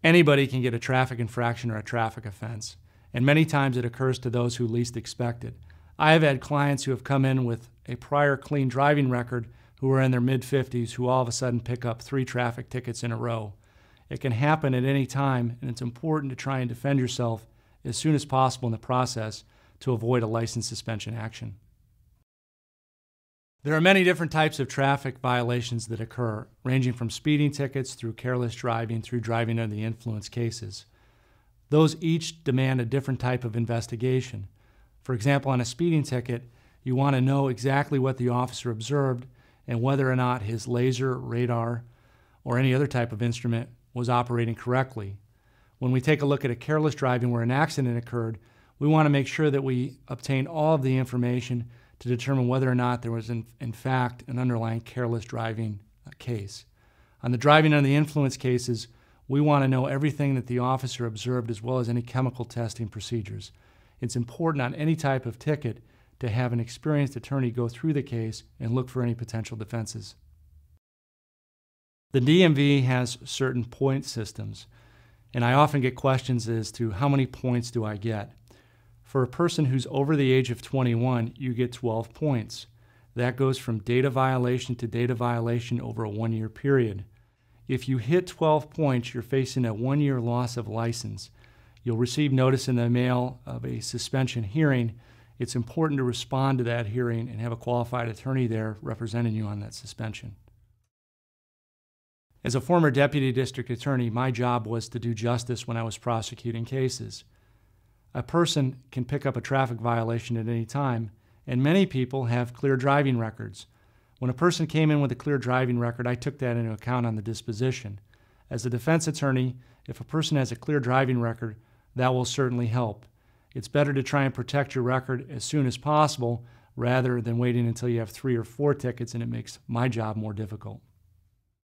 Anybody can get a traffic infraction or a traffic offense, and many times it occurs to those who least expect it. I have had clients who have come in with a prior clean driving record who are in their mid-50s who all of a sudden pick up 3 traffic tickets in a row. It can happen at any time, and it's important to try and defend yourself as soon as possible in the process to avoid a license suspension action. There are many different types of traffic violations that occur, ranging from speeding tickets through careless driving through driving under the influence cases. Those each demand a different type of investigation. For example, on a speeding ticket, you want to know exactly what the officer observed and whether or not his laser, radar, or any other type of instrument was operating correctly. When we take a look at a careless driving where an accident occurred, we want to make sure that we obtain all of the information to determine whether or not there was in fact an underlying careless driving case. On the driving under the influence cases, we want to know everything that the officer observed as well as any chemical testing procedures. It's important on any type of ticket to have an experienced attorney go through the case and look for any potential defenses. The DMV has certain point systems, and I often get questions as to how many points do I get. For a person who's over the age of 21, you get 12 points. That goes from data violation to data violation over a 1-year period. If you hit 12 points, you're facing a 1-year loss of license. You'll receive notice in the mail of a suspension hearing. It's important to respond to that hearing and have a qualified attorney there representing you on that suspension. As a former deputy district attorney, my job was to do justice when I was prosecuting cases. A person can pick up a traffic violation at any time, and many people have clear driving records. When a person came in with a clear driving record, I took that into account on the disposition. As a defense attorney, if a person has a clear driving record, that will certainly help. It's better to try and protect your record as soon as possible rather than waiting until you have 3 or 4 tickets and it makes my job more difficult.